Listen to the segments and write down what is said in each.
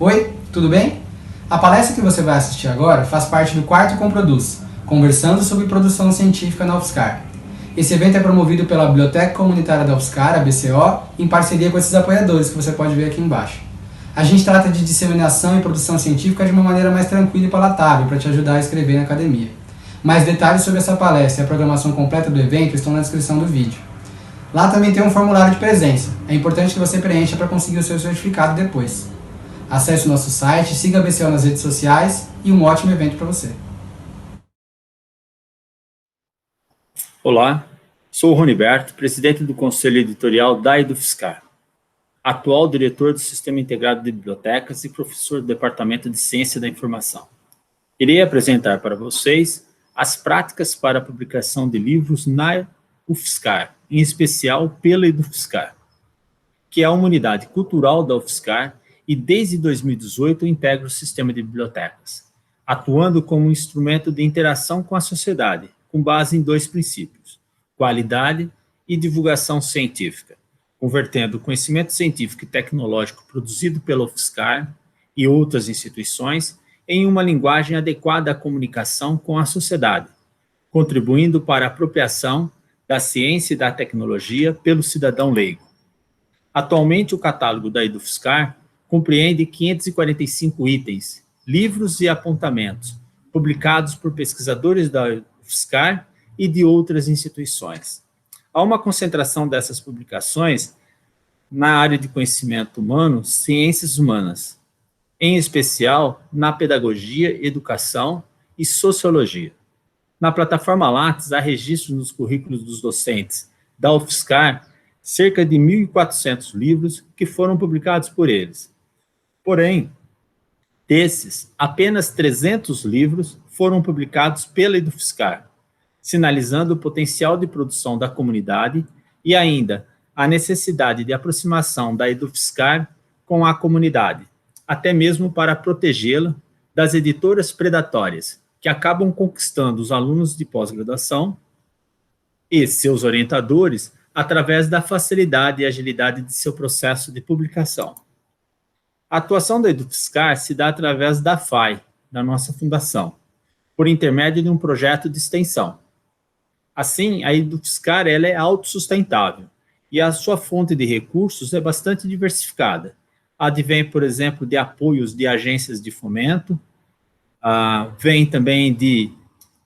Oi, tudo bem? A palestra que você vai assistir agora faz parte do quarto Comproduz, conversando sobre produção científica na UFSCar. Esse evento é promovido pela Biblioteca Comunitária da UFSCar, a BCO, em parceria com esses apoiadores que você pode ver aqui embaixo. A gente trata de disseminação e produção científica de uma maneira mais tranquila e palatável para te ajudar a escrever na academia. Mais detalhes sobre essa palestra e a programação completa do evento estão na descrição do vídeo. Lá também tem um formulário de presença. É importante que você preencha para conseguir o seu certificado depois. Acesse o nosso site, siga a BCO nas redes sociais e um ótimo evento para você. Olá, sou o Roniberto, presidente do Conselho Editorial da UFSCar, atual diretor do Sistema Integrado de Bibliotecas e professor do Departamento de Ciência da Informação. Irei apresentar para vocês as práticas para a publicação de livros na UFSCar, em especial pela UFSCar, que é uma unidade cultural da UFSCar e desde 2018 integra o sistema de bibliotecas, atuando como um instrumento de interação com a sociedade, com base em dois princípios: qualidade e divulgação científica, convertendo o conhecimento científico e tecnológico produzido pela UFSCar e outras instituições em uma linguagem adequada à comunicação com a sociedade, contribuindo para a apropriação da ciência e da tecnologia pelo cidadão leigo. Atualmente, o catálogo da UFSCar compreende 545 itens, livros e apontamentos, publicados por pesquisadores da UFSCar e de outras instituições. Há uma concentração dessas publicações na área de conhecimento humano, ciências humanas, em especial na pedagogia, educação e sociologia. Na plataforma Lattes, há registros nos currículos dos docentes da UFSCar, cerca de 1.400 livros que foram publicados por eles. Porém, desses, apenas 300 livros foram publicados pela UFSCar, sinalizando o potencial de produção da comunidade e ainda a necessidade de aproximação da UFSCar com a comunidade, até mesmo para protegê-la das editoras predatórias, que acabam conquistando os alunos de pós-graduação e seus orientadores através da facilidade e agilidade de seu processo de publicação. A atuação da UFSCar se dá através da FAI, da nossa fundação, por intermédio de um projeto de extensão. Assim, a UFSCar ela é autossustentável e a sua fonte de recursos é bastante diversificada. Advém, por exemplo, de apoios de agências de fomento, vem também de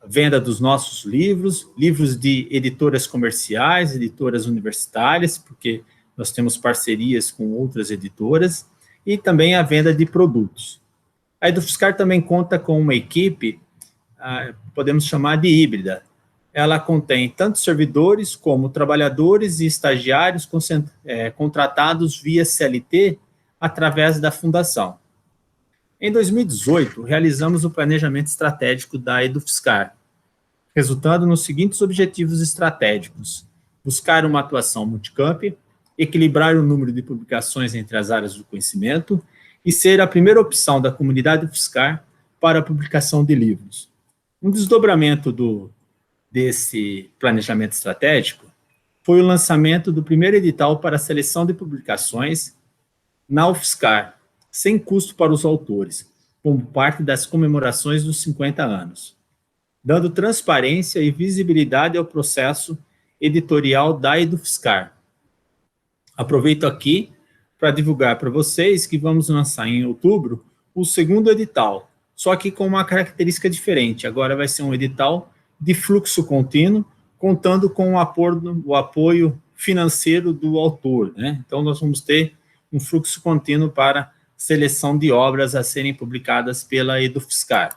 venda dos nossos livros, livros de editoras comerciais, editoras universitárias, porque nós temos parcerias com outras editoras, e também a venda de produtos. A UFSCar também conta com uma equipe, podemos chamar de híbrida. Ela contém tanto servidores como trabalhadores e estagiários contratados via CLT através da fundação. Em 2018, realizamos o planejamento estratégico da UFSCar, resultando nos seguintes objetivos estratégicos: buscar uma atuação multicamp, equilibrar o número de publicações entre as áreas do conhecimento e ser a primeira opção da comunidade UFSCar para a publicação de livros. Um desdobramento desse planejamento estratégico foi o lançamento do primeiro edital para a seleção de publicações na UFSCar, sem custo para os autores, como parte das comemorações dos 50 anos, dando transparência e visibilidade ao processo editorial da UFSCar. Aproveito aqui para divulgar para vocês que vamos lançar em outubro o segundo edital, só que com uma característica diferente. Agora vai ser um edital de fluxo contínuo, contando com o apoio financeiro do autor, né? Então, nós vamos ter um fluxo contínuo para seleção de obras a serem publicadas pela UFSCar.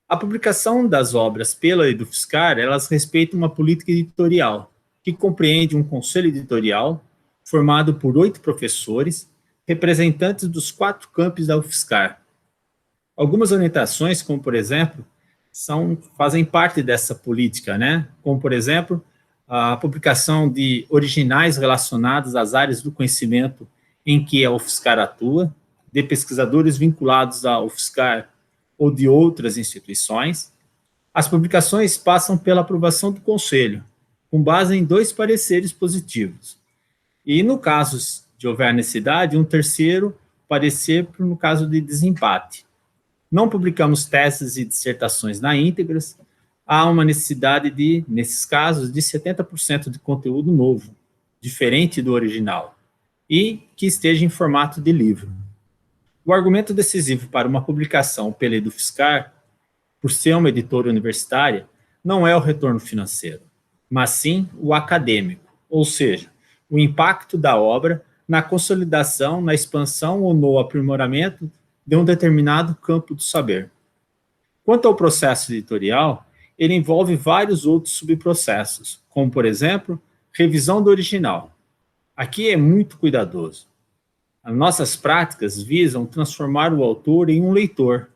A publicação das obras pela UFSCar, elas respeitam uma política editorial, que compreende um conselho editorial formado por 8 professores, representantes dos 4 campos da UFSCar. Algumas orientações, como por exemplo, fazem parte dessa política, né? Como por exemplo, a publicação de originais relacionados às áreas do conhecimento em que a UFSCar atua, de pesquisadores vinculados à UFSCar ou de outras instituições. As publicações passam pela aprovação do Conselho, com base em 2 pareceres positivos. E, no caso de houver necessidade, um terceiro parecer no caso de desempate. Não publicamos teses e dissertações na íntegras, há uma necessidade de, nesses casos, de 70% de conteúdo novo, diferente do original, e que esteja em formato de livro. O argumento decisivo para uma publicação pela Edufiscar, por ser uma editora universitária, não é o retorno financeiro, mas sim o acadêmico, ou seja, o impacto da obra na consolidação, na expansão ou no aprimoramento de um determinado campo do saber. Quanto ao processo editorial, ele envolve vários outros subprocessos, como, por exemplo, revisão do original. Aqui é muito cuidadoso. As nossas práticas visam transformar o autor em um leitor,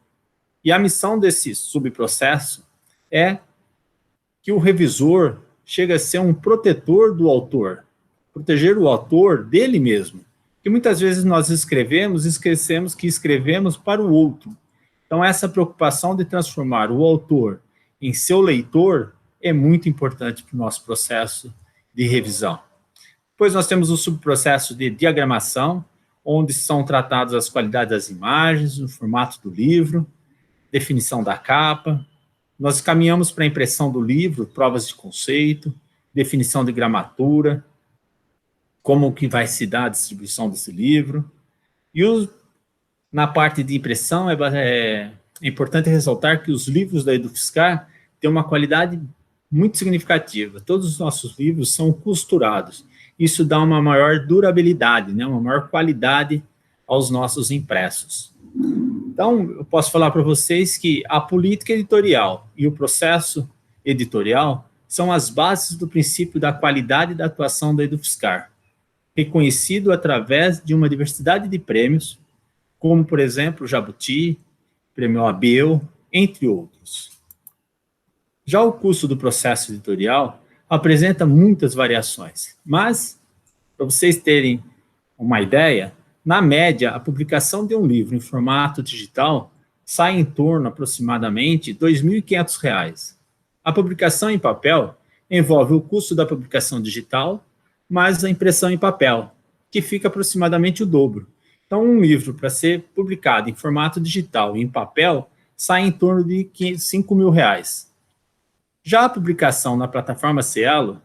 e a missão desse subprocesso é que o revisor chega a ser um protetor do autor, proteger o autor dele mesmo, que muitas vezes nós escrevemos e esquecemos que escrevemos para o outro. Então, essa preocupação de transformar o autor em seu leitor é muito importante para o nosso processo de revisão. Depois nós temos o subprocesso de diagramação, onde são tratadas as qualidades das imagens, o formato do livro, definição da capa. Nós caminhamos para a impressão do livro, provas de conceito, definição de gramatura, como que vai se dar a distribuição desse livro. E na parte de impressão, é importante ressaltar que os livros da Edufiscar têm uma qualidade muito significativa. Todos os nossos livros são costurados. Isso dá uma maior durabilidade, né, uma maior qualidade aos nossos impressos. Então, eu posso falar para vocês que a política editorial e o processo editorial são as bases do princípio da qualidade da atuação da Edufiscar, reconhecido através de uma diversidade de prêmios, como, por exemplo, o Jabuti, Prêmio Abel, entre outros. Já o custo do processo editorial apresenta muitas variações, mas, para vocês terem uma ideia, na média, a publicação de um livro em formato digital sai em torno, aproximadamente, R$ 2.500. A publicação em papel envolve o custo da publicação digital, mais a impressão em papel, que fica aproximadamente o dobro. Então, um livro, para ser publicado em formato digital e em papel, sai em torno de R$ 5.000. Já a publicação na plataforma Cielo,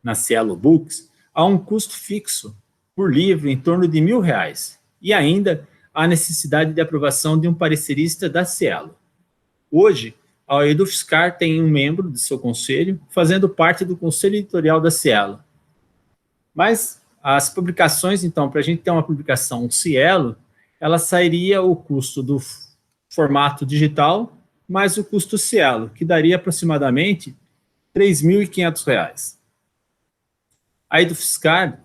na Cielo Books, há um custo fixo por livro em torno de R$ 1.000, e ainda há necessidade de aprovação de um parecerista da Cielo. Hoje, a Edufiscar tem um membro de seu conselho, fazendo parte do conselho editorial da Cielo. Mas as publicações, então, para a gente ter uma publicação Cielo, ela sairia o custo do formato digital, mais o custo Cielo, que daria aproximadamente R$ 3.500. A Edufiscar,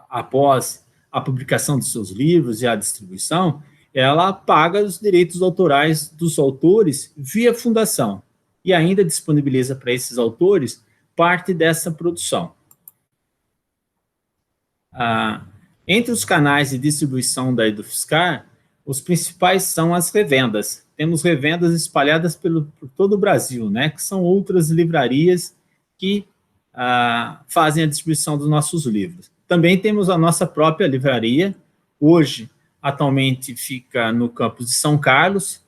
após a publicação de seus livros e a distribuição, ela paga os direitos autorais dos autores via fundação e ainda disponibiliza para esses autores parte dessa produção. Entre os canais de distribuição da Edufiscar, os principais são as revendas. Temos revendas espalhadas por todo o Brasil, né, que são outras livrarias que fazem a distribuição dos nossos livros. Também temos a nossa própria livraria, hoje, atualmente fica no campus de São Carlos,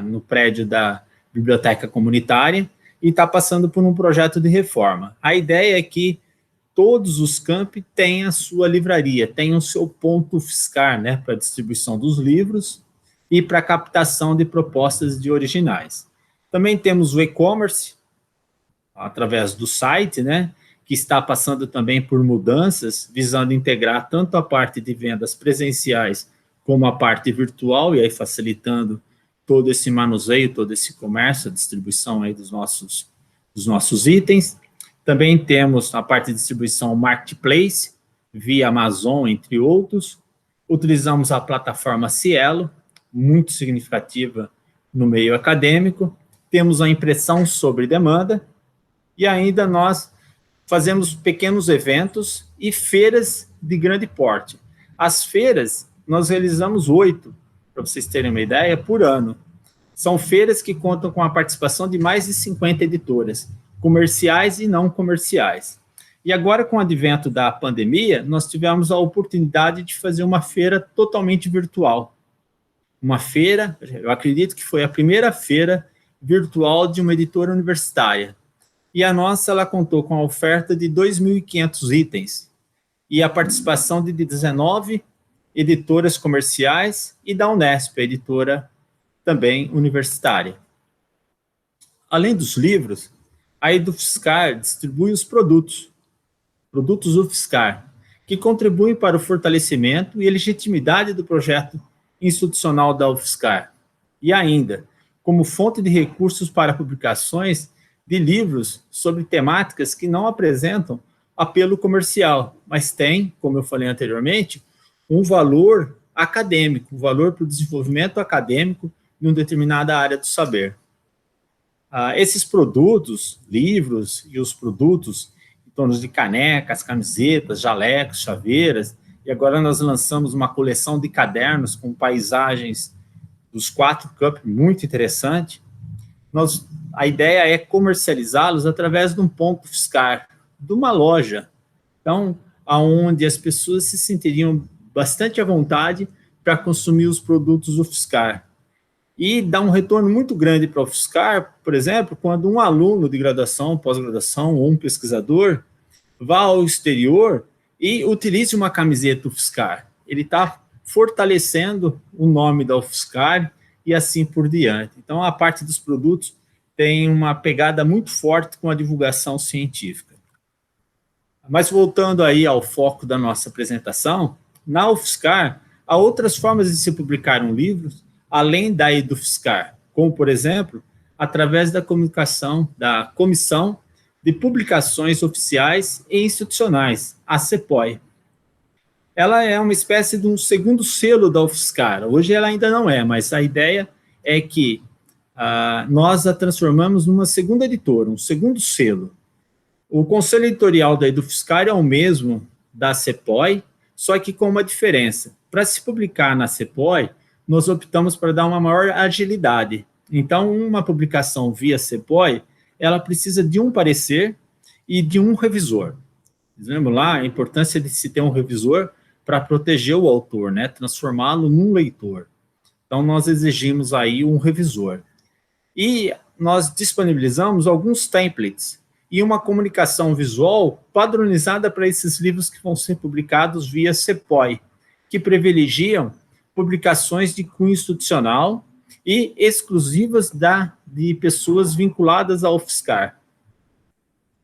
no prédio da Biblioteca Comunitária, e está passando por um projeto de reforma. A ideia é que todos os campi têm a sua livraria, têm o seu ponto fiscal, né, para distribuição dos livros e para captação de propostas de originais. Também temos o e-commerce, através do site, né, que está passando também por mudanças, visando integrar tanto a parte de vendas presenciais como a parte virtual, e aí facilitando todo esse manuseio, todo esse comércio, a distribuição aí dos nossos itens. Também temos a parte de distribuição Marketplace, via Amazon, entre outros. Utilizamos a plataforma Cielo, muito significativa no meio acadêmico. Temos a impressão sobre demanda, e ainda nós fazemos pequenos eventos e feiras de grande porte. As feiras, nós realizamos 8, para vocês terem uma ideia, por ano. São feiras que contam com a participação de mais de 50 editoras, comerciais e não comerciais. E agora, com o advento da pandemia, nós tivemos a oportunidade de fazer uma feira totalmente virtual. Uma feira, eu acredito que foi a primeira feira virtual de uma editora universitária. E a nossa, ela contou com a oferta de 2.500 itens e a participação de 19 editoras comerciais e da Unesp, a editora também universitária. Além dos livros, a Edufiscar distribui os produtos UFSCar, que contribuem para o fortalecimento e a legitimidade do projeto institucional da UFSCar. E ainda, como fonte de recursos para publicações de livros sobre temáticas que não apresentam apelo comercial, mas têm, como eu falei anteriormente, um valor acadêmico, um valor para o desenvolvimento acadêmico de uma determinada área do saber. Esses produtos, livros e os produtos em torno de canecas, camisetas, jalecos, chaveiras, e agora nós lançamos uma coleção de cadernos com paisagens dos 4 Cup, muito interessante. A ideia é comercializá-los através de um ponto UFSCar, de uma loja, então, onde as pessoas se sentiriam bastante à vontade para consumir os produtos UFSCar. E dá um retorno muito grande para o UFSCar, por exemplo, quando um aluno de graduação, pós-graduação ou um pesquisador vá ao exterior e utilize uma camiseta UFSCar. Ele está fortalecendo o nome da UFSCar e assim por diante. Então, a parte dos produtos tem uma pegada muito forte com a divulgação científica. Mas voltando aí ao foco da nossa apresentação, na UFSCar, há outras formas de se publicar um livro, além da Edufiscar, como, por exemplo, através da comunicação da Comissão de Publicações Oficiais e Institucionais, a CEPOI. Ela é uma espécie de um segundo selo da UFSCar. Hoje ela ainda não é, mas a ideia é que nós a transformamos numa segunda editora, um segundo selo. O conselho editorial da Edufiscar é o mesmo da CEPOI, só que com uma diferença. Para se publicar na CEPOI, nós optamos por dar uma maior agilidade. Então, uma publicação via CEPOI, ela precisa de um parecer e de um revisor. Vemos lá a importância de se ter um revisor para proteger o autor, né, transformá-lo num leitor. Então, nós exigimos aí um revisor. E nós disponibilizamos alguns templates e uma comunicação visual padronizada para esses livros que vão ser publicados via CEPOI, que privilegiam publicações de cunho institucional e exclusivas de pessoas vinculadas ao UFSCar.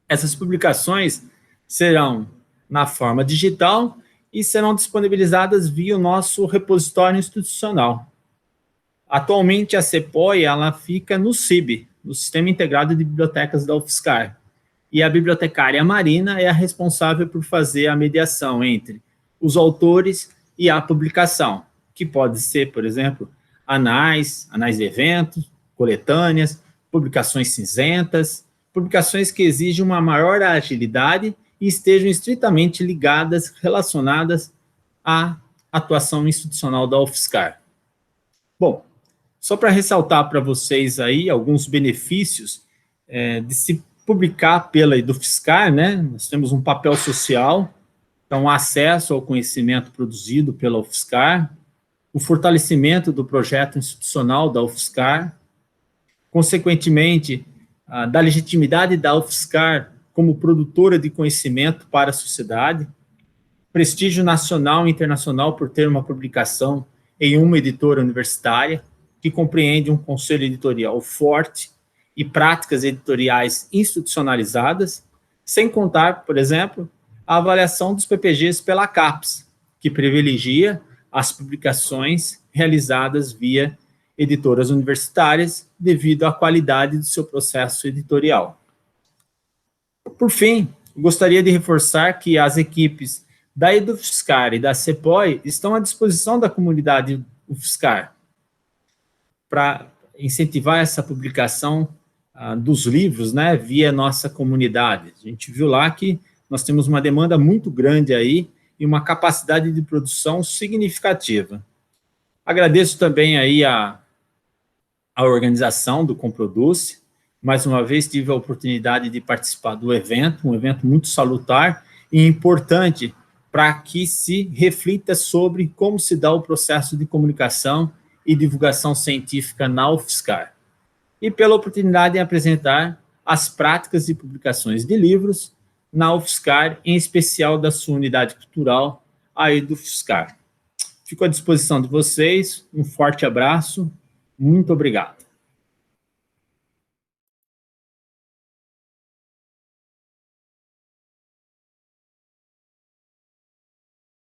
Essas publicações serão na forma digital e serão disponibilizadas via o nosso repositório institucional. Atualmente, a CEPOI ela fica no SIB, no Sistema Integrado de Bibliotecas da UFSCar, e a bibliotecária Marina é a responsável por fazer a mediação entre os autores e a publicação, que pode ser, por exemplo, anais de eventos, coletâneas, publicações cinzentas, publicações que exigem uma maior agilidade e estejam estritamente ligadas, relacionadas à atuação institucional da UFSCar. Bom, só para ressaltar para vocês aí alguns benefícios de se publicar pela Edufiscar, né? Nós temos um papel social, então acesso ao conhecimento produzido pela UFSCar, o fortalecimento do projeto institucional da UFSCar, consequentemente, da legitimidade da UFSCar como produtora de conhecimento para a sociedade, prestígio nacional e internacional por ter uma publicação em uma editora universitária, que compreende um conselho editorial forte e práticas editoriais institucionalizadas, sem contar, por exemplo, a avaliação dos PPGs pela CAPES, que privilegia as publicações realizadas via editoras universitárias devido à qualidade do seu processo editorial. Por fim, gostaria de reforçar que as equipes da Edufiscar e da CEPOI estão à disposição da comunidade UFSCar para incentivar essa publicação dos livros, né, via nossa comunidade. A gente viu lá que nós temos uma demanda muito grande aí e uma capacidade de produção significativa. Agradeço também aí a organização do Comproduce Mais uma vez, tive a oportunidade de participar do evento, um evento muito salutar e importante para que se reflita sobre como se dá o processo de comunicação e divulgação científica na UFSCar. E pela oportunidade de apresentar as práticas e publicações de livros na UFSCar, em especial da sua unidade cultural, aí do UFSCar. Fico à disposição de vocês, um forte abraço, muito obrigado.